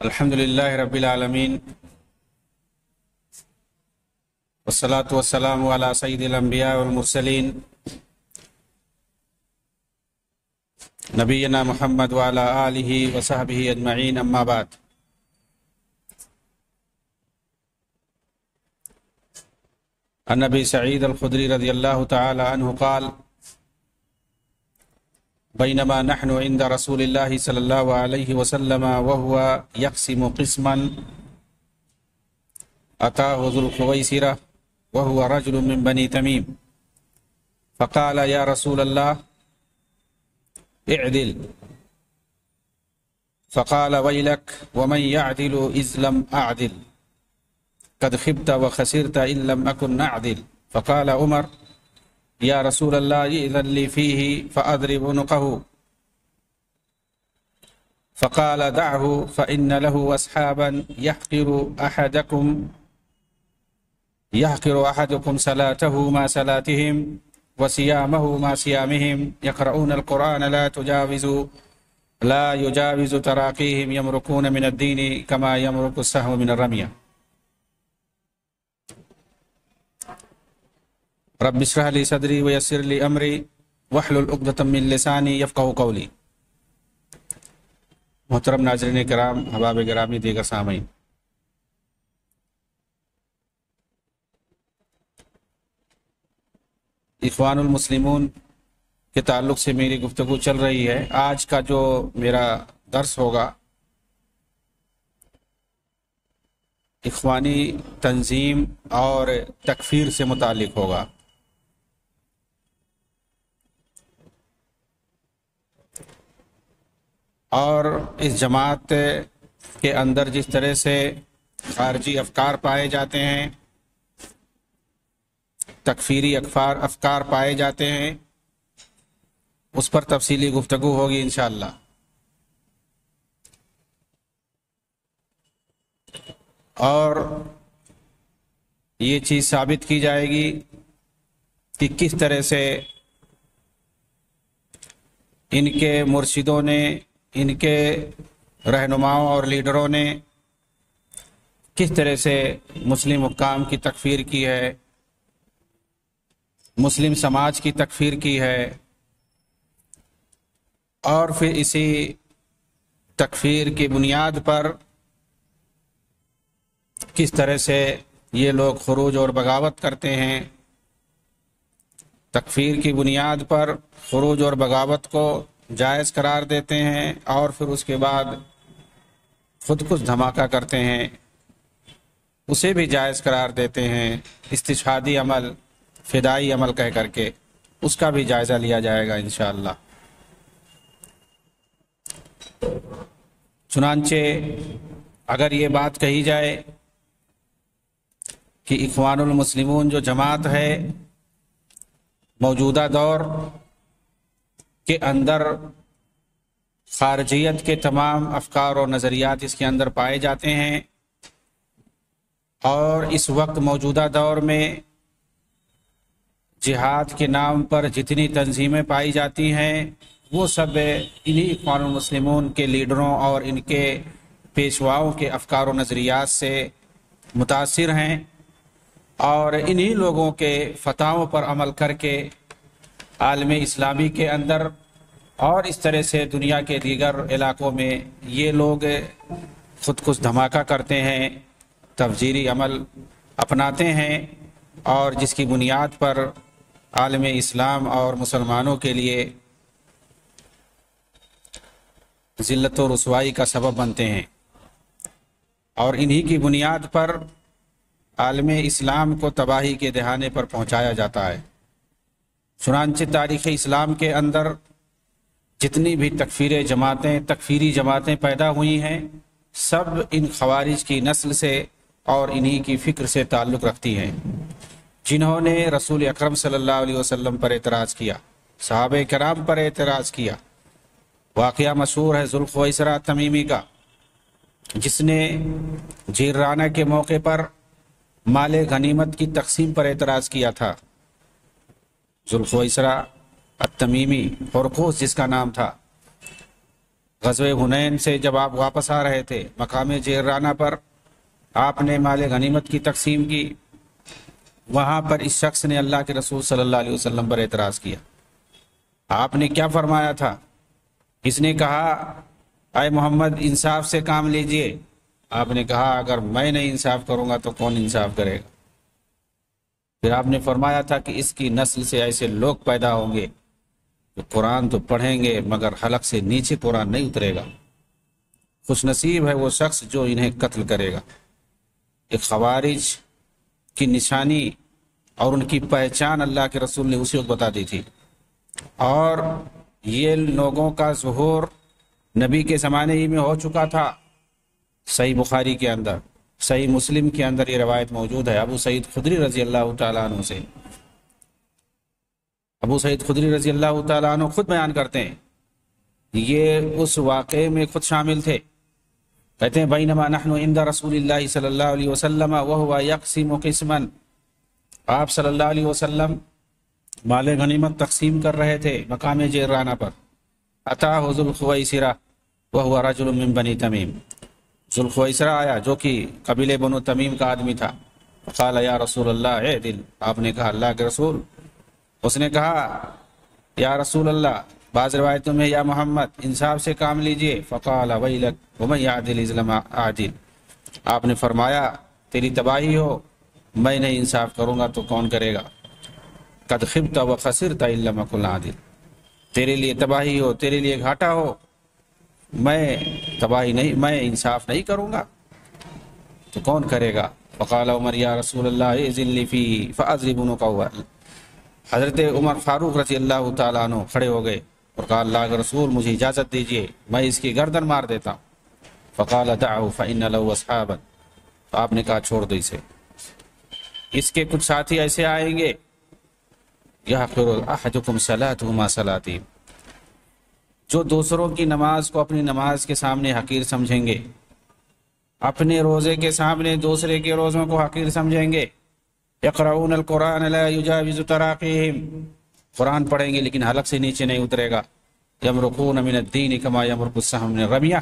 الحمد للہ رب العالمین والصلاة والسلام علی سید الانبیاء والمرسلین نبینا محمد وعلی آلہ وصحبہ اجمعین، اما بعد۔ عن ابی سعید الخدری رضی اللہ تعالی عنہ قال بینما نحن عند رسول اللہ صلی اللہ علیہ وسلم وهو يقسم قسما اتاه ذو الخویسرہ وهو رجل من بنی تمیم فقال یا رسول اللہ اعدل، فقال ويلك ومن يعدل إذ لم أعدل قد خبت وخسرت إن لم أكن أعدل. فقال عمر يا رسول الله إذن لي فيه فأضرب عنقه، فقال دعه فإن له أصحابا يحقر أحدكم صلاته ما صلاتهم وصيامه ما صيامهم يقرؤون القرآن لا يجاوز تراقيهم يمرقون من الدين كما يمرق السهم من الرمية. رب اشرح لي صدري ويسر لي أمري واحلل عقدة من لساني يفقهوا قولي. محترم ناظرین کرام، احباب گرامی، دیگر سامعین، اخوان المسلمون کے تعلق سے میری گفتگو چل رہی ہے۔ آج کا جو میرا درس ہوگا اخوانی تنظیم اور تکفیر سے متعلق ہوگا۔ اور اس جماعت کے اندر جس طرح سے خارجی افکار پائے جاتے ہیں، تکفیری افکار پائے جاتے ہیں، اس پر تفصیلی گفتگو ہوگی انشاءاللہ۔ اور یہ چیز ثابت کی جائے گی کہ کس طرح سے ان کے مرشدوں نے، ان کے رہنماؤں اور لیڈروں نے کس طرح سے مسلم حکام کی تکفیر کی ہے، مسلم سماج کی تکفیر کی ہے، اور پھر اسی تکفیر کی بنیاد پر کس طرح سے یہ لوگ خروج اور بغاوت کرتے ہیں۔ تکفیر کی بنیاد پر خروج اور بغاوت کو جائز قرار دیتے ہیں، اور پھر اس کے بعد خود کچھ دھماکہ کرتے ہیں، اسے بھی جائز قرار دیتے ہیں، استشہادی عمل، فدائی عمل کہہ کر کے اس کا بھی جائزہ لیا جائے گا انشاءاللہ۔ چنانچہ اگر یہ بات کہی جائے کہ اخوان المسلمون جو جماعت ہے موجودہ دور کے اندر خارجیت کے تمام افکار اور نظریات اس کے اندر پائے جاتے ہیں، اور اس وقت موجودہ دور میں جہاد کے نام پر جتنی تنظیمیں پائی جاتی ہیں وہ سب انہی اخوان المسلمون کے لیڈروں اور ان کے پیشواؤں کے افکار و نظریات سے متاثر ہیں، اور انہی لوگوں کے فتاووں پر عمل کر کے عالم اسلامی کے اندر اور اس طرح سے دنیا کے دیگر علاقوں میں یہ لوگ خود کچھ دھماکہ کرتے ہیں، تفجیری عمل اپناتے ہیں، اور جس کی بنیاد پر عالم اسلام اور مسلمانوں کے لیے ذلت و رسوائی کا سبب بنتے ہیں، اور انہی کی بنیاد پر عالم اسلام کو تباہی کے دہانے پر پہنچایا جاتا ہے۔ چنانچہ تاریخ اسلام کے اندر جتنی بھی تکفیری جماعتیں پیدا ہوئی ہیں سب ان خوارج کی نسل سے اور انہی کی فکر سے تعلق رکھتی ہیں، جنہوں نے رسول اکرم صلی اللہ علیہ وسلم پر اعتراض کیا، صحابہ کرام پر اعتراض کیا۔ واقعہ مشہور ہے ذو الخویسرہ تمیمی کا، جس نے جیرانہ کے موقع پر مال غنیمت کی تقسیم پر اعتراض کیا تھا۔ ذو الخویسرہ التمیمی، ہرقوس جس کا نام تھا، غزوہ حنین سے جب آپ واپس آ رہے تھے، مقام جعرانہ پر آپ نے مال غنیمت کی تقسیم کی، وہاں پر اس شخص نے اللہ کے رسول صلی اللہ علیہ وسلم پر اعتراض کیا۔ آپ نے کیا فرمایا تھا؟ اس نے کہا اے محمد انصاف سے کام لیجئے۔ آپ نے کہا اگر میں نہیں انصاف کروں گا تو کون انصاف کرے گا؟ پھر آپ نے فرمایا تھا کہ اس کی نسل سے ایسے لوگ پیدا ہوں گے جو قرآن تو پڑھیں گے مگر حلق سے نیچے قرآن نہیں اترے گا۔ خوش نصیب ہے وہ شخص جو انہیں قتل کرے گا۔ ایک خوارج کی نشانی اور ان کی پہچان اللہ کے رسول نے اسی وقت بتا دی تھی، اور یہ لوگوں کا ظہور نبی کے زمانے ہی میں ہو چکا تھا۔ صحیح بخاری کے اندر، صحیح مسلم کے اندر یہ روایت موجود ہے ابو سعید خدری رضی اللہ تعالیٰ عنہ سے۔ ابو سعید خدری رضی اللہ تعالیٰ عنہ خود بیان کرتے ہیں، یہ اس واقعے میں خود شامل تھے۔ کہتے ہیں بینما نحن عند رسول اللہ صلی اللہ علیہ وسلم وهو یقسم قسما، آپ صلی اللہ علیہ وسلم مال غنیمت تقسیم کر رہے تھے مقام جعرانہ پر۔ اتاہ ذو الخویسرہ وهو رجل من بنی تمیم، ذو الخویسرہ آیا جو کہ قبیلے بنو تمیم کا آدمی تھا۔ قال یا رسول اللہ اعدل، آپ نے کہا اللہ کے رسول، اس نے کہا یا رسول اللہ، بعض روایتوں میں یا محمد انصاف سے کام لیجئے۔ فقال ویلک ومن یعدل اذ لم اعدل، آپ نے فرمایا تیری تباہی ہو، میں نہیں انصاف کروں گا تو کون کرے گا؟ قد خبت وخسرت ان لم اکن عادل، تیرے لیے تباہی ہو، تیرے لیے گھاٹا ہو، میں تباہی نہیں، میں انصاف نہیں کروں گا تو کون کرے گا؟ فقال عمر یا رسول اللہ اذن لی فی فاضرب عنقہ، حضرت عمر فاروق رضی اللہ تعالیٰ عنہ کھڑے ہو گئے اور کہا اللہ کے رسول مجھے اجازت دیجئے، میں اس کی گردن مار دیتا ہوں۔ فقال دعه فإن له اصحابا، تو آپ نے کہا چھوڑ دو اسے، اس کے کچھ ساتھی ایسے آئیں گے یحقر احدکم صلاته ما صلاتي، جو دوسروں کی نماز کو اپنی نماز کے سامنے حقیر سمجھیں گے، اپنے روزے کے سامنے دوسرے کے روزوں کو حقیر سمجھیں گے۔ یقرؤون القرآن لا یجاوز تراقیہم، قرآن پڑھیں گے لیکن حلق سے نیچے نہیں اترے گا۔ یمرقون من الدین کما یمرق السهم من الرمیہ،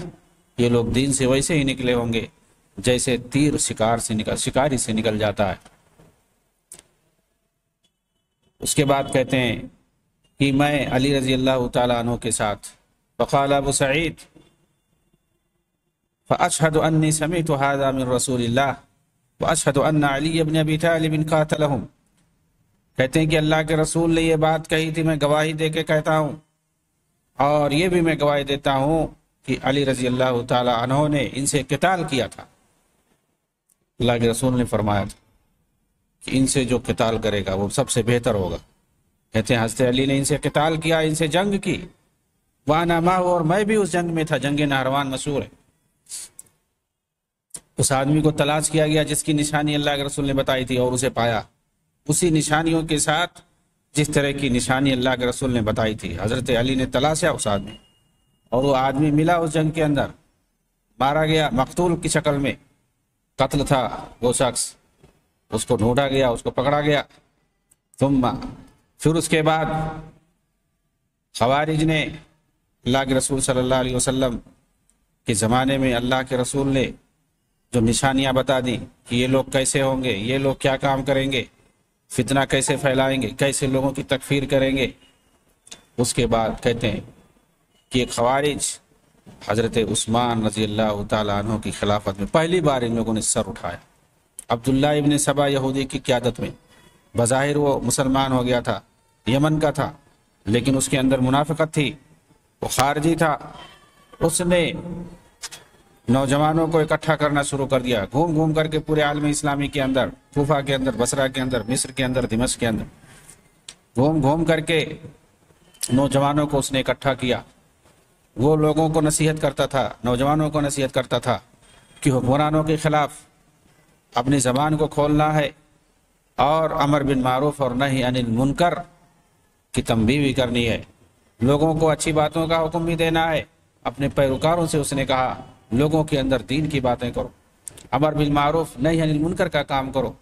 یہ لوگ دین سے ویسے ہی نکلے ہوں گے جیسے تیر شکاری سے نکل جاتا ہے۔ اس کے بعد کہتے ہیں کہ میں علی رضی اللہ تعالیٰ عنہ کے ساتھ، فقال ابو سعید فاشهد انی سمعت هذا من رسول اللہ واشهد ان علی بن ابی طالب قاتلهم، کہتے ہیں کہ اللہ کے رسول نے یہ بات کہی تھی، میں گواہی دے کے کہتا ہوں، اور یہ بھی میں گواہی دیتا ہوں کہ علی رضی اللہ تعالیٰ عنہ نے ان سے قتال کیا تھا۔ اللہ کے رسول نے فرمایا تھا کہ ان سے جو قتال کرے گا وہ سب سے بہتر ہوگا۔ کہتے ہیں حضرت علی نے ان سے قتال کیا، ان سے جنگ کی، وانا معہ، اور میں بھی اس جنگ میں تھا، جنگ نہروان مشہور ہے۔ اس آدمی کو تلاش کیا گیا جس کی نشانی اللہ کے رسول نے بتائی تھی اور اسے پایا، اسی نشانیوں کے ساتھ جس طرح کی نشانی اللہ کے رسول نے بتائی تھی۔ حضرت علی نے تلاشا اس آدمی، اور وہ آدمی ملا اس جنگ کے اندر، مارا گیا مقتول کی شکل میں، قتل تھا وہ شخص، اس کو ڈھونڈا گیا، اس کو پکڑا گیا۔ پھر اس کے بعد خوارج نے اللہ کے رسول صلی اللہ علیہ وسلم کے زمانے میں اللہ کے رسول نے جو نشانیاں بتا دی کہ یہ لوگ کیسے ہوں گے، یہ لوگ کیا کام کریں گے، فتنہ کیسے پھیلائیں گے، کیسے لوگوں کی تکفیر کریں گے۔ اس کے بعد کہتے ہیں کہ خوارج حضرت عثمان رضی اللہ تعالیٰ عنہ کی خلافت میں پہلی بار ان لوگوں نے سر اٹھایا۔ عبداللہ ابن سبا یہودی کی قیادت میں، بظاہر وہ مسلمان ہو گیا تھا، یمن کا تھا، لیکن اس کے اندر منافقت تھی، وہ خارجی تھا۔ اس نے نوجوانوں کو اکٹھا کرنا شروع کر دیا، گھوم گھوم کر کے پورے عالم اسلامی کے اندر، کوفہ کے اندر، بصرہ کے اندر، مصر کے اندر، دمشق کے اندر، گھوم گھوم کر کے نوجوانوں کو اس نے اکٹھا کیا۔ وہ لوگوں کو نصیحت کرتا تھا، نوجوانوں کو نصیحت کرتا تھا کہ حکمرانوں کے خلاف اپنی زبان کو کھولنا ہے، اور امر بالمعروف اور نہی عن المنکر کی تنبیہ بھی کرنی ہے، لوگوں کو اچھی باتوں کا حکم بھی دینا ہے۔ اپنے پیروکاروں سے اس نے کہا لوگوں کے اندر دین کی باتیں کرو، امر بالمعروف نہی عن المنکر کا کام کرو،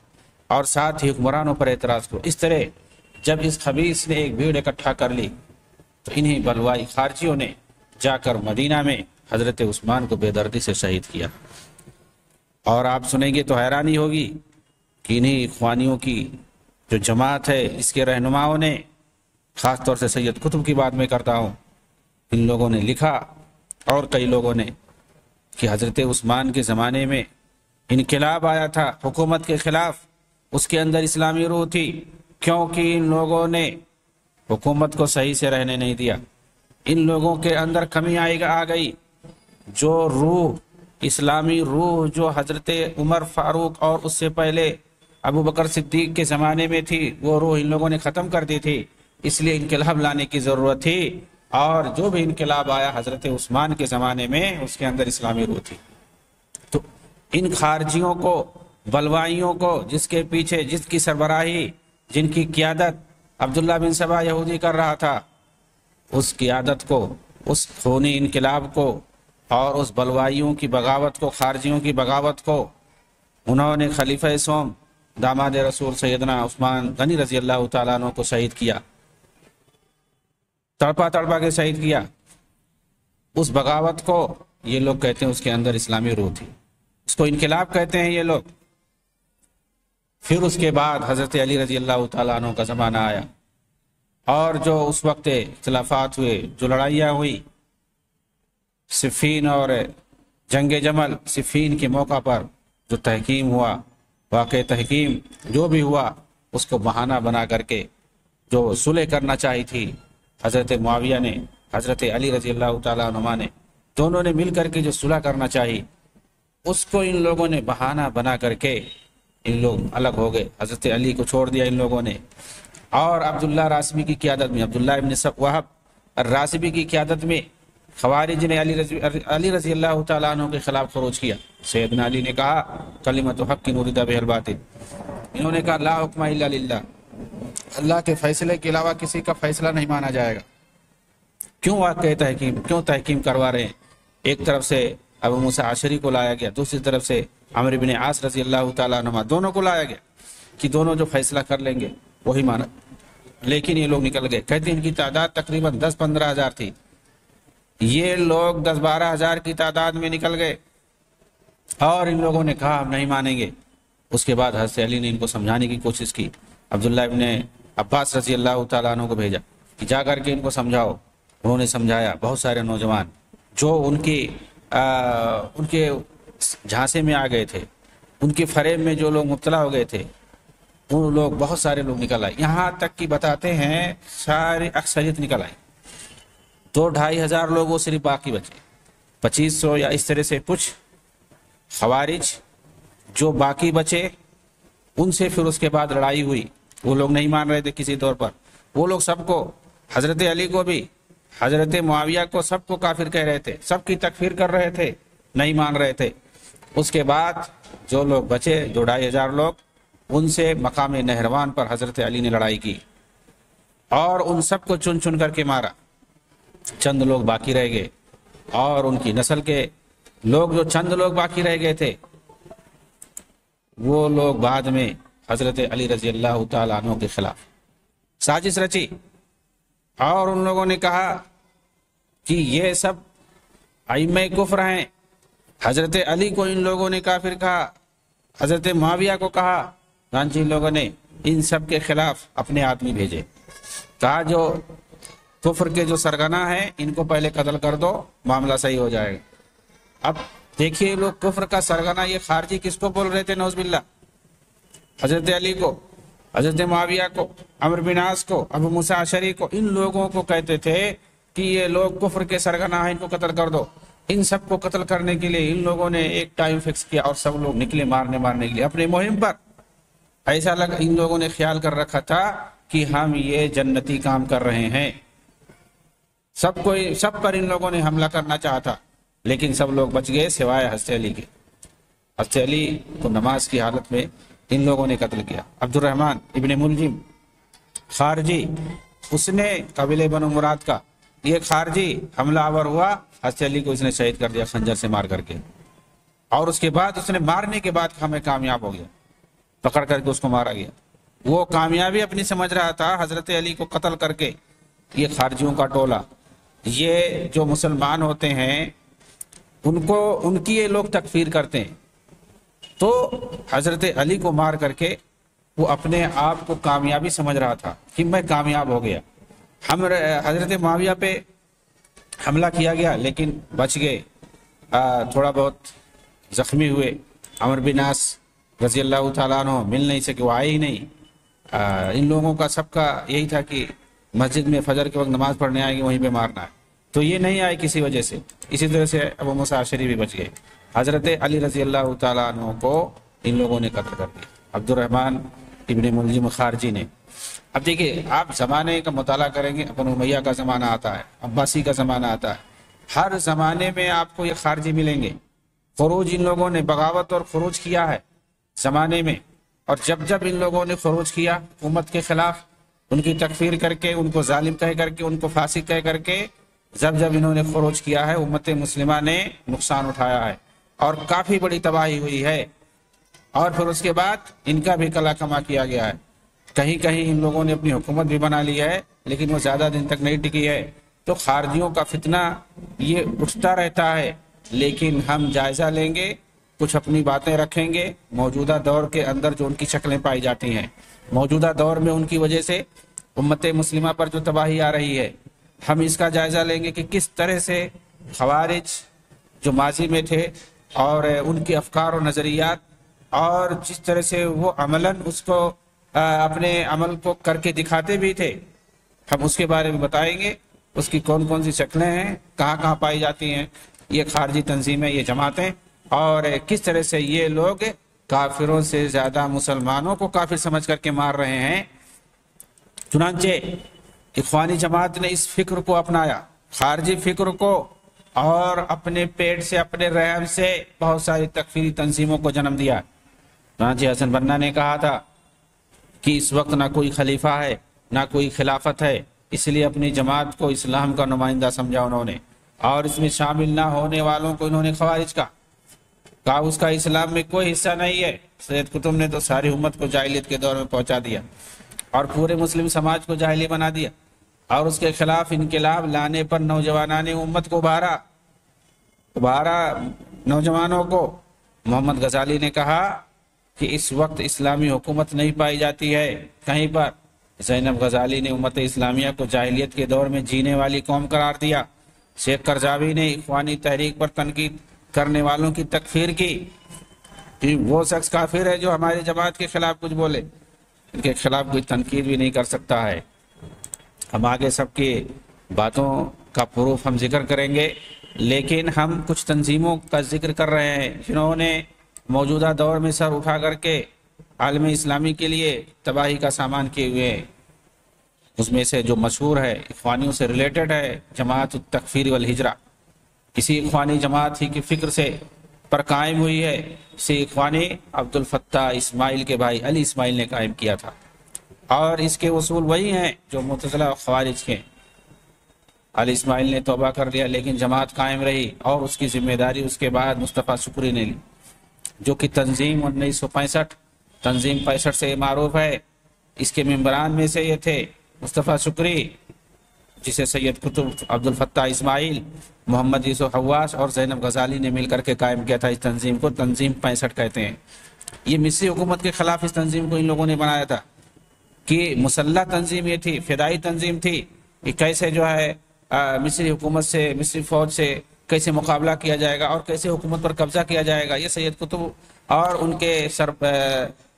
اور ساتھ ہی حکمرانوں پر اعتراض کرو۔ اس طرح جب اس خبیث نے ایک بھیڑ اکٹھا کر لی تو انہیں بلوائی خارجیوں نے جا کر مدینہ میں حضرت عثمان کو بے دردی سے شہید کیا۔ اور آپ سنیں گے تو حیرانی ہوگی کہ انہی اخوانیوں کی جو جماعت ہے اس کے رہنماؤں نے، خاص طور سے سید قطب کی بات میں کرتا ہوں، ان لوگوں نے لکھا اور کئی لوگوں نے کہ حضرت عثمان کے زمانے میں انقلاب آیا تھا حکومت کے خلاف، اس کے اندر اسلامی روح تھی، کیونکہ ان لوگوں نے حکومت کو صحیح سے رہنے نہیں دیا، ان لوگوں کے اندر کمی آ گئی، جو روح اسلامی روح جو حضرت عمر فاروق اور اس سے پہلے ابو بکر صدیق کے زمانے میں تھی، وہ روح ان لوگوں نے ختم کر دی تھی، اس لیے انقلاب لانے کی ضرورت تھی، اور جو بھی انقلاب آیا حضرت عثمان کے زمانے میں اس کے اندر اسلامی روح تھی۔ تو ان خارجیوں کو، بلوائیوں کو، جس کے پیچھے، جس کی سربراہی، جن کی قیادت عبداللہ بن سبا یہودی کر رہا تھا، اس قیادت کو، اس خونی انقلاب کو اور اس بلوائیوں کی بغاوت کو، خارجیوں کی بغاوت کو انہوں نے خلیفہ سوم داماد رسول سیدنا عثمان غنی رضی اللہ تعالیٰ عنہ کو شہید کیا، تڑپا تڑپا کے شہید کیا۔ اس بغاوت کو یہ لوگ کہتے ہیں اس کے اندر اسلامی روح تھی، اس کو انقلاب کہتے ہیں یہ لوگ۔ پھر اس کے بعد حضرت علی رضی اللہ تعالیٰ عنہ کا زمانہ آیا، اور جو اس وقت اختلافات ہوئے، جو لڑائیاں ہوئی، صفین اور جنگ جمل، صفین کے موقع پر جو تحکیم ہوا، واقع تحکیم جو بھی ہوا، اس کو بہانہ بنا کر کے جو صلح کرنا چاہی تھی حضرت معاویہ نے، حضرت علی رضی اللہ تعالیٰ عنہ نے، دونوں نے مل کر کے جو صلح کرنا چاہی، اس کو ان لوگوں نے بہانہ بنا کر کے ان لوگ الگ ہو گئے، حضرت علی کو چھوڑ دیا ان لوگوں نے، اور عبداللہ راسبی کی قیادت میں، عبداللہ ابن وہب الراسبی کی قیادت میں خوارج نے علی رضی اللہ تعالیٰ عنہ کے خلاف خروج کیا۔ سیدنا علی نے کہا کلمۃ حق نورد بہ الباطل، انہوں نے کہا لا حکم الا للہ، اللہ کے فیصلے کے علاوہ کسی کا فیصلہ نہیں مانا جائے گا۔ کیوں واقع تحکیم، کیوں تحکیم کروا رہے ہیں؟ ایک طرف سے ابو موسیٰ عشری کو لایا گیا، دوسری طرف سے عمرو بن عاص رضی اللہ تعالیٰ عنہ، دونوں کو لایا گیا کہ دونوں جو فیصلہ کر لیں گے وہی مانا۔ لیکن یہ لوگ نکل گئے، کہتے ہیں ان کی تعداد تقریباً 10-15 ہزار تھی، یہ لوگ 10-12 ہزار کی تعداد میں نکل گئے، اور ان لوگوں نے کہا ہم نہیں مانیں گے۔ اس کے بعد حضرت علی نے ان کو سمجھانے کی کوشش کی، عبداللہ ابن عباس رضی اللہ تعالیٰ عنہ کو بھیجا کہ جا کر کے ان کو سمجھاؤ۔ انہوں نے سمجھایا، بہت سارے نوجوان جو ان کے جھانسے میں آ گئے تھے، ان کے فریب میں جو لوگ مبتلا ہو گئے تھے، وہ لوگ، بہت سارے لوگ نکل آئے، یہاں تک کہ بتاتے ہیں ساری اکثریت نکل آئی، 2-2.5 ہزار لوگ وہ صرف باقی بچے، 2500 یا اس طرح سے کچھ خوارج جو باقی بچے، ان سے پھر اس کے بعد لڑائی ہوئی۔ وہ لوگ نہیں مان رہے تھے کسی طور پر، وہ لوگ سب کو، حضرت علی کو بھی، حضرت معاویہ کو، سب کو کافر کہہ رہے تھے، سب کی تکفیر کر رہے تھے، نہیں مان رہے تھے۔ اس کے بعد جو لوگ بچے، 2-2.5 ہزار لوگ، ان سے مقام نہروان پر حضرت علی نے لڑائی کی، اور ان سب کو چن چن کر کے مارا۔ چند لوگ باقی رہ گئے، اور ان کی نسل کے لوگ، جو چند لوگ باقی رہ گئے تھے، وہ لوگ بعد میں حضرت علی رضی اللہ تعالیٰ عنہ کے خلاف سازش رچی، اور ان لوگوں نے کہا کہ یہ سب ائمہ کفر ہیں۔ حضرت علی کو ان لوگوں نے کافر کہا، حضرت معاویہ کو کہا، چنانچہ ان لوگوں نے ان سب کے خلاف اپنے آدمی بھیجے، کہا جو کفر کے جو سرگنا ہیں ان کو پہلے قتل کر دو، معاملہ صحیح ہو جائے گا۔ اب دیکھیے لوگ کفر کا سرگنا، یہ خارجی کس کو بول رہے تھے؟ نعوذ باللہ، حضرت علی کو، حضرت معاویہ کو، عمرو بن عاص کو، ابو موسیٰ عشری کو، ان لوگوں کو کہتے تھے کہ یہ لوگ کفر کے سرگنا ہیں، ان کو قتل کر دو۔ ان سب کو قتل کرنے کے لیے ان لوگوں نے ایک ٹائم فکس کیا، اور سب لوگ نکلے مارنے کے لیے اپنے مہم پر۔ ایسا لگا ان لوگوں نے خیال کر رکھا تھا کہ ہم یہ جنتی کام کر رہے ہیں، سب پر ان لوگوں نے حملہ کرنا چاہا تھا، لیکن سب لوگ بچ گئے سوائے حضرت علی کے۔ حضرت علی کو نماز کی حالت میں ان لوگوں نے قتل کیا۔ عبد الرحمن ابن ملجم خارجی، اس نے قبیلہ بنو مراد کا، یہ خارجی حملہ آور ہوا، حضرت علی کو اس نے شہید کر دیا خنجر سے مار کر کے، اور اس کے بعد اس نے مارنے کے بعد ہمیں کامیاب ہو گیا، پکڑ کر کے اس کو مارا گیا۔ وہ کامیابی اپنی سمجھ رہا تھا حضرت علی کو قتل کر کے، یہ خارجیوں کا ٹولہ یہ جو مسلمان ہوتے ہیں ان کی یہ لوگ تکفیر کرتے ہیں، تو حضرت علی کو مار کر کے وہ اپنے آپ کو کامیابی سمجھ رہا تھا کہ میں کامیاب ہو گیا۔ حضرت معاویہ پہ حملہ کیا گیا لیکن بچ گئے، تھوڑا بہت زخمی ہوئے۔ عمرو بن عاص رضی اللہ تعالیٰ عنہ مل نہیں سکے، وہ آئے ہی نہیں۔ ان لوگوں کا سب کا یہی تھا کہ مسجد میں فجر کے وقت نماز پڑھنے آئے گی، وہیں پہ مارنا ہے، تو یہ نہیں آئے کسی وجہ سے۔ اسی طرح سے ابو موسیٰ اشعری بھی بچ گئے۔ حضرت علی رضی اللہ تعالیٰ عنہ کو ان لوگوں نے قتل کر دیا، عبد الرحمن ابن ملجم خارجی نے۔ اب دیکھیے، آپ زمانے کا مطالعہ کریں گے، بنو امیہ کا زمانہ آتا ہے، عباسی کا زمانہ آتا ہے، ہر زمانے میں آپ کو یہ خارجی ملیں گے۔ خروج ان لوگوں نے بغاوت اور خروج کیا ہے زمانے میں، اور جب ان لوگوں نے خروج کیا حکومت کے خلاف، ان کی تکفیر کر کے، ان کو ظالم کہہ کر کے، ان کو فاسق کہہ کر کے، جب انہوں نے خروج کیا ہے، امت مسلمہ نے نقصان اٹھایا ہے اور کافی بڑی تباہی ہوئی ہے۔ اور پھر اس کے بعد ان کا بھی کلا کما کیا گیا ہے۔ کہیں ان لوگوں نے اپنی حکومت بھی بنا لی ہے لیکن وہ زیادہ دن تک نہیں ٹکی ہے۔ تو خارجیوں کا فتنہ یہ اٹھتا رہتا ہے، لیکن ہم جائزہ لیں گے، کچھ اپنی باتیں رکھیں گے موجودہ دور کے اندر جو ان کی شکلیں پائی جاتی ہیں، موجودہ دور میں ان کی وجہ سے امت مسلمہ پر جو تباہی آ رہی ہے، ہم اس کا جائزہ لیں گے کہ کس طرح سے خوارج جو ماضی میں تھے اور ان کے افکار و نظریات، اور جس طرح سے وہ عملاً اس کو اپنے عمل کو کر کے دکھاتے بھی تھے، ہم اس کے بارے میں بتائیں گے، اس کی کون سی شکلیں ہیں، کہاں پائی جاتی ہیں یہ خارجی تنظیمیں، یہ جماعتیں، اور کس طرح سے یہ لوگ کافروں سے زیادہ مسلمانوں کو کافر سمجھ کر کے مار رہے ہیں۔ چنانچہ اخوانی جماعت نے اس فکر کو اپنایا، خارجی فکر کو، اور اپنے پیٹ سے، اپنے رحم سے بہت ساری تکفیری تنظیموں کو جنم دیا۔ چنانچہ حسن بنا نے کہا تھا کہ اس وقت نہ کوئی خلیفہ ہے نہ کوئی خلافت ہے، اس لیے اپنی جماعت کو اسلام کا نمائندہ سمجھا انہوں نے، اور اس میں شامل نہ ہونے والوں کو انہوں نے خوارج کہا اس کا اسلام میں کوئی حصہ نہیں ہے۔ سید قطب نے تو ساری امت کو جاہلیت کے دور میں پہنچا دیا اور پورے مسلم سماج کو جاہلی بنا دیا، اور اس کے خلاف انقلاب لانے پر نوجوانان امت کو ابھارا نوجوانوں کو۔ محمد غزالی نے کہا کہ اس وقت اسلامی حکومت نہیں پائی جاتی ہے کہیں پر۔ زینب غزالی نے امت اسلامیہ کو جاہلیت کے دور میں جینے والی قوم قرار دیا۔ شیخ قرضاوی نے اخوانی تحریک پر تنقید کرنے والوں کی تکفیر کی کہ وہ شخص کافر ہے جو ہماری جماعت کے خلاف کچھ بولے، ان کے خلاف کوئی تنقید بھی نہیں کر سکتا ہے۔ ہم آگے سب کی باتوں کا پروف ہم ذکر کریں گے، لیکن ہم کچھ تنظیموں کا ذکر کر رہے ہیں جنہوں نے موجودہ دور میں سر اٹھا کر کے عالم اسلامی کے لیے تباہی کا سامان کیے ہوئے ہیں۔ اس میں سے جو مشہور ہے، اخوانیوں سے ریلیٹڈ ہے، جماعت التکفیر والہجرہ، کسی اخوانی جماعت ہی کی فکر سے پر قائم ہوئی ہے۔ اسی اخوانی عبد الفتاح اسماعیل کے بھائی علی اسماعیل نے قائم کیا تھا، اور اس کے اصول وہی ہیں جو معتزلہ و خوارج کے۔ علی اسماعیل نے توبہ کر لیا لیکن جماعت قائم رہی، اور اس کی ذمہ داری اس کے بعد مصطفیٰ شکری نے لی، جو کہ تنظیم 1965 تنظیم 65 سے معروف ہے۔ اس کے ممبران میں سے یہ تھے مصطفیٰ شکری، جسے سید قطب، عبد الفتاح اسماعیل، محمد یوسف حواس اور زینب غزالی نے مل کر کے قائم کیا تھا۔ اس تنظیم کو تنظیم 65 کہتے ہیں۔ یہ مصری حکومت کے خلاف اس تنظیم کو ان لوگوں نے بنایا تھا کہ مسلح تنظیم یہ تھی، فدائی تنظیم تھی کہ کیسے جو ہے مصری حکومت سے، مصری فوج سے کیسے مقابلہ کیا جائے گا اور کیسے حکومت پر قبضہ کیا جائے گا۔ یہ سید قطب اور ان کے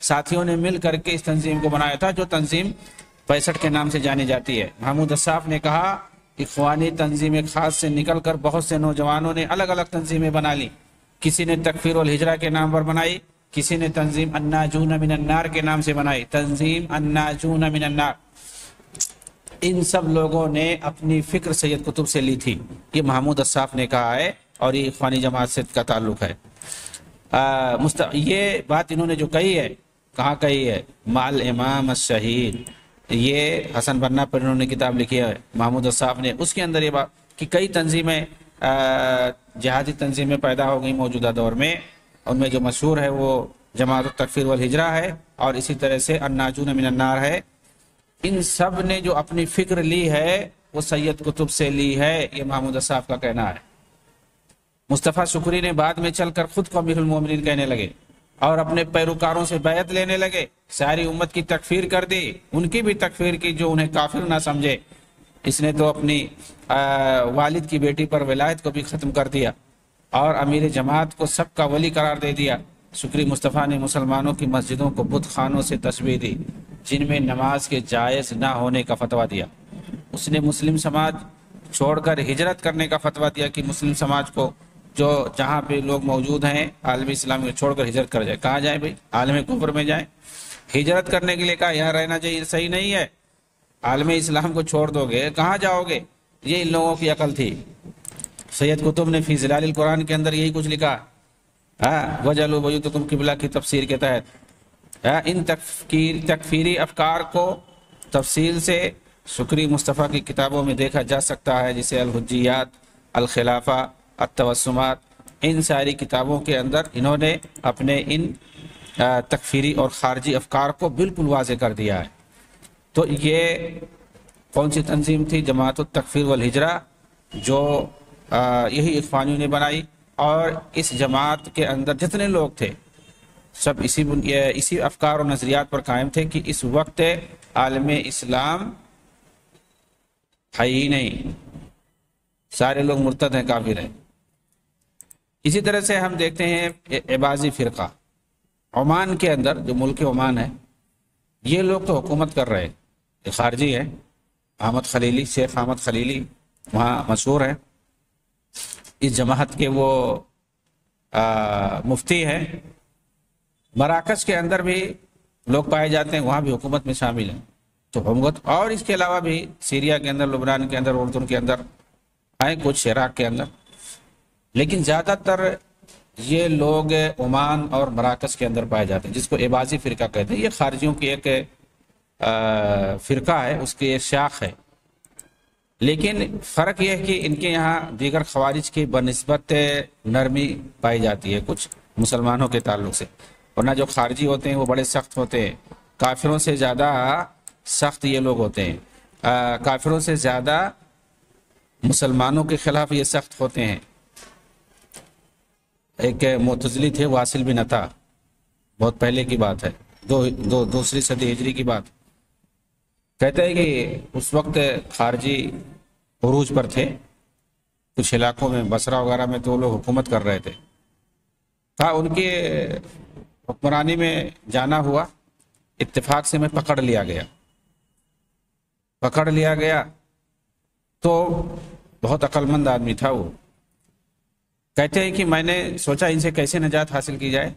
ساتھیوں نے مل کر کے اس تنظیم کو بنایا تھا، جو تنظیم 65 کے نام سے جانی جاتی ہے۔ محمود الصاف نے کہا اخوانی تنظیم خاص سے نکل کر بہت سے نوجوانوں نے الگ الگ تنظیمیں بنا لی۔ کسی نے تکفیر والہجرہ کے نام پر بنائی، کسی نے تنظیم الناجون من النار کے نام سے بنائی، تنظیم الناجون من النار۔ ان سب لوگوں نے اپنی فکر سید قطب سے لی تھی، یہ محمود الصاف نے کہا ہے، اور یہ اخوانی جماعت سے کا تعلق ہے۔ یہ بات انہوں نے جو کہی ہے، کہاں کہی ہے؟ مال امام الشہید، یہ حسن بنا پر انہوں نے کتاب لکھی ہے محمود الصاف نے۔ اس کے اندر یہ بات کہ کئی تنظیمیں جہادی تنظیمیں پیدا ہو گئی موجودہ دور میں، ان میں جو مشہور ہے وہ جماعت التکفیر والہجرہ ہے، اور اسی طرح سے الناجون من النار ہے۔ ان سب نے جو اپنی فکر لی ہے وہ سید قطب سے لی ہے، یہ محمود صاحب کا کہنا ہے۔ مصطفیٰ شکری نے بعد میں چل کر خود کو امیر المومنین کہنے لگے اور اپنے پیروکاروں سے بیعت لینے لگے، ساری امت کی تکفیر کر دی، ان کی بھی تکفیر کی جو انہیں کافر نہ سمجھے۔ اس نے تو اپنی والد کی بیٹی پر ولایت کو بھی ختم کر دیا اور امیر جماعت کو سب کا ولی قرار دے دیا۔ شکری مصطفیٰ نے مسلمانوں کی مسجدوں کو بت خانوں سے تشبیہ دی جن میں نماز کے جائز نہ ہونے کا فتویٰ دیا۔ اس نے مسلم سماج چھوڑ کر ہجرت کرنے کا فتویٰ دیا کہ مسلم سماج کو جو جہاں پہ لوگ موجود ہیں عالم اسلام کو چھوڑ کر ہجرت کر جائے۔ کہاں جائیں بھائی؟ عالم کفر میں جائیں۔ ہجرت کرنے کے لیے کہا یہاں رہنا چاہیے، صحیح نہیں ہے۔ عالم اسلام کو چھوڑ دو گے کہاں جاؤ گے؟ یہ ان لوگوں کی عقل تھی۔ سید قطب نے فی ظلال القرآن کے اندر یہی کچھ لکھا، وَجَعَلُوا بُيُوتَكُمْ قِبْلَةً کی تفسیر کے تحت ان تکفیری افکار کو تفصیل سے شکری مصطفیٰ کی کتابوں میں دیکھا جا سکتا ہے، جسے الحجیات، الخلافہ، التوسمات، ان ساری کتابوں کے اندر انہوں نے اپنے ان تکفیری اور خارجی افکار کو بالکل واضح کر دیا ہے۔ تو یہ کون سی تنظیم تھی؟ جماعت التکفیر والہجرہ، جو یہی اخوانیوں نے بنائی، اور اس جماعت کے اندر جتنے لوگ تھے سب اسی افکار اور نظریات پر قائم تھے کہ اس وقت عالم اسلام ہے ہی نہیں، سارے لوگ مرتد ہیں، کافر ہیں۔ اسی طرح سے ہم دیکھتے ہیں عباضی فرقہ عمان کے اندر، جو ملک عمان ہے، یہ لوگ تو حکومت کر رہے ہیں، یہ خارجی ہے۔ احمد خلیلی، شیخ احمد خلیلی وہاں مشہور ہیں، اس جماعت کے وہ مفتی ہیں۔ مراکش کے اندر بھی لوگ پائے جاتے ہیں، وہاں بھی حکومت میں شامل ہیں۔ تو حکومت، اور اس کے علاوہ بھی سیریا کے اندر، لبنان کے اندر، اردن کے اندر ہیں، کچھ عراق کے اندر، لیکن زیادہ تر یہ لوگ عمان اور مراکش کے اندر پائے جاتے ہیں، جس کو عباضی فرقہ کہتے ہیں۔ یہ خارجیوں کی ایک فرقہ ہے، اس کی ایک شاخ ہے، لیکن فرق یہ ہے کہ ان کے یہاں دیگر خوارج کی بنسبت نرمی پائی جاتی ہے کچھ مسلمانوں کے تعلق سے، ورنہ جو خارجی ہوتے ہیں وہ بڑے سخت ہوتے ہیں، کافروں سے زیادہ سخت یہ لوگ ہوتے ہیں، کافروں سے زیادہ مسلمانوں کے خلاف یہ سخت ہوتے ہیں۔ ایک معتزلی تھے، واصل بن عطا، بہت پہلے کی بات ہے، دوسری صدی ہجری کی بات، کہتے ہیں کہ اس وقت خارجی عروج پر تھے کچھ علاقوں میں، بصرہ وغیرہ میں، تو لوگ حکومت کر رہے تھے۔ کہا ان کے حکمرانی میں جانا ہوا، اتفاق سے میں پکڑ لیا گیا تو بہت عقل مند آدمی تھا وہ۔ کہتے ہیں کہ میں نے سوچا ان سے کیسے نجات حاصل کی جائے،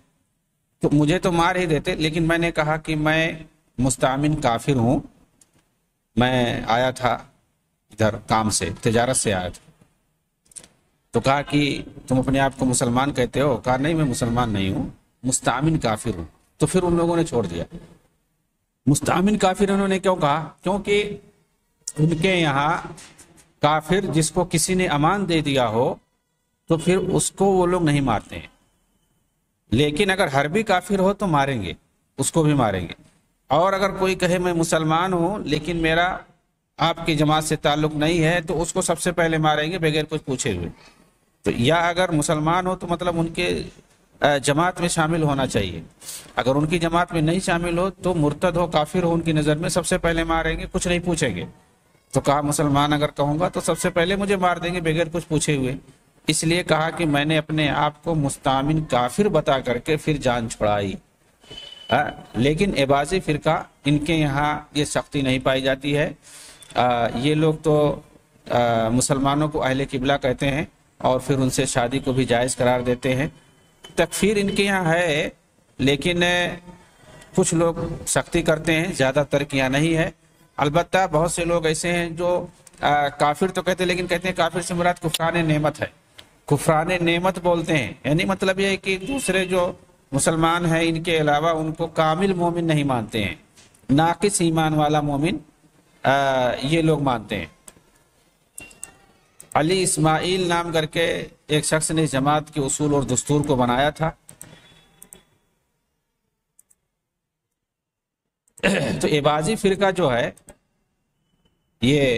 تو مجھے تو مار ہی دیتے، لیکن میں نے کہا کہ میں مستعمن کافر ہوں، میں آیا تھا ادھر کام سے، تجارت سے آیا تھا۔ تو کہا کہ تم اپنے آپ کو مسلمان کہتے ہو؟ کہا نہیں، میں مسلمان نہیں ہوں، مستعمن کافر ہوں۔ تو پھر ان لوگوں نے چھوڑ دیا۔ مستعمن کافر انہوں نے کیوں کہا؟ کیونکہ ان کے یہاں کافر جس کو کسی نے امان دے دیا ہو تو پھر اس کو وہ لوگ نہیں مارتے ہیں، لیکن اگر حربی کافر ہو تو ماریں گے، اس کو بھی ماریں گے۔ اور اگر کوئی کہے میں مسلمان ہوں لیکن میرا آپ کی جماعت سے تعلق نہیں ہے تو اس کو سب سے پہلے ماریں گے بغیر کچھ پوچھے ہوئے۔ تو یا اگر مسلمان ہو تو مطلب ان کے جماعت میں شامل ہونا چاہیے، اگر ان کی جماعت میں نہیں شامل ہو تو مرتد ہو، کافر ہو، ان کی نظر میں سب سے پہلے ماریں گے، کچھ نہیں پوچھیں گے۔ تو کہا مسلمان اگر کہوں گا تو سب سے پہلے مجھے مار دیں گے بغیر کچھ پوچھے ہوئے، اس لیے کہا کہ میں نے اپنے آپ کو مستعمن کافر بتا کر کے پھر جان چھڑائی۔ لیکن عباضی فرقہ، ان کے یہاں یہ سختی نہیں پائی جاتی ہے، یہ لوگ تو مسلمانوں کو اہل قبلہ کہتے ہیں اور پھر ان سے شادی کو بھی جائز قرار دیتے ہیں۔ تکفیر ان کے یہاں ہے، لیکن کچھ لوگ سختی کرتے ہیں، زیادہ تر کے یہاں نہیں ہے۔ البتہ بہت سے لوگ ایسے ہیں جو کافر تو کہتے ہیں، لیکن کہتے ہیں کافر سے مراد کفران نعمت ہے، کفران نعمت بولتے ہیں، یعنی مطلب یہ ہے کہ دوسرے جو مسلمان ہیں ان کے علاوہ ان کو کامل مومن نہیں مانتے ہیں، ناقص ایمان والا مومن یہ لوگ مانتے ہیں۔ علی اسماعیل نام کر کے ایک شخص نے جماعت کے اصول اور دستور کو بنایا تھا۔ تو عباضی فرقہ جو ہے یہ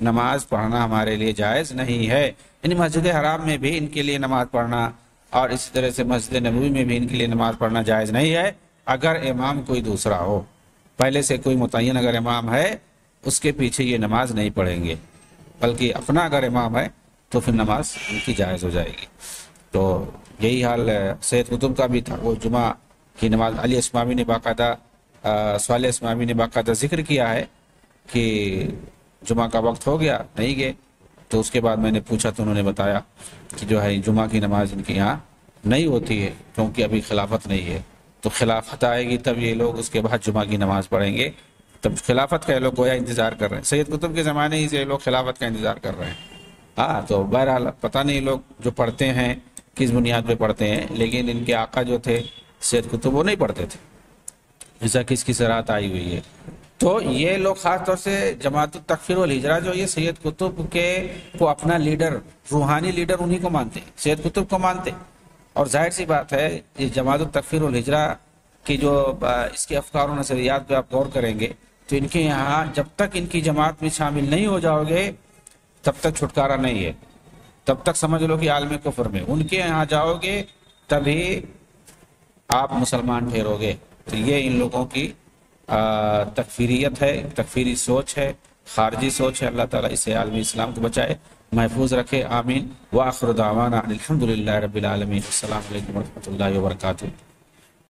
نماز پڑھنا ہمارے لیے جائز نہیں ہے. یعنی مسجد حرام میں بھی ان کے لیے نماز پڑھنا اور اسی طرح سے مسجد نبوی میں بھی ان کے لیے نماز پڑھنا جائز نہیں ہے اگر امام کوئی دوسرا ہو. پہلے سے کوئی متعین اگر امام ہے اس کے پیچھے یہ نماز نہیں پڑھیں گے، بلکہ اپنا اگر امام ہے تو پھر نماز ان کی جائز ہو جائے گی. تو یہی حال سید قطب کا بھی تھا. وہ جمعہ کی نماز علی اسماوی نے باقاعدہ صالح اسماوی نے باقاعدہ ذکر کیا ہے کہ جمعہ کا وقت ہو گیا نہیں گئے. تو اس کے بعد میں نے پوچھا تو انہوں نے بتایا کہ جو ہے جمعہ کی نماز ان کے یہاں نہیں ہوتی ہے کیونکہ ابھی خلافت نہیں ہے. تو خلافت آئے گی تب یہ لوگ اس کے بعد جمعہ کی نماز پڑھیں گے. تب خلافت کا یہ لوگ گویا انتظار کر رہے ہیں. سید قطب کے زمانے ہی سے یہ لوگ خلافت کا انتظار کر رہے ہیں. ہاں تو بہرحال پتہ نہیں لوگ جو پڑھتے ہیں کس بنیاد پہ پڑھتے ہیں، لیکن ان کے آقا جو تھے سید قطب وہ نہیں پڑھتے تھے، ایسا کس کی صراحت آئی ہوئی ہے. تو یہ لوگ خاص طور سے جماعت التکفیر والہجرہ جو یہ سید قطب کے کو اپنا لیڈر، روحانی لیڈر انہی کو مانتے ہیں، سید قطب کو مانتے. اور ظاہر سی بات ہے یہ جماعت التکفیر والہجرہ کی جو اس کے افکار و نظریات پہ آپ غور کریں گے تو ان کے یہاں جب تک ان کی جماعت میں شامل نہیں ہو جاؤ گے تب تک چھٹکارا نہیں ہے، تب تک سمجھ لو کہ عالم کفر میں. ان کے یہاں جاؤ گے تبھی آپ مسلمان ٹھہرو گے. تو یہ ان لوگوں کی تکفیریت ہے، تکفیری سوچ ہے، خارجی سوچ ہے. اللہ تعالیٰ اسے عالم اسلام کو بچائے، محفوظ رکھے. آمین. وآخر دعوانا الحمدللہ رب العالمین. السلام علیکم ورحمۃ اللہ وبرکاتہ.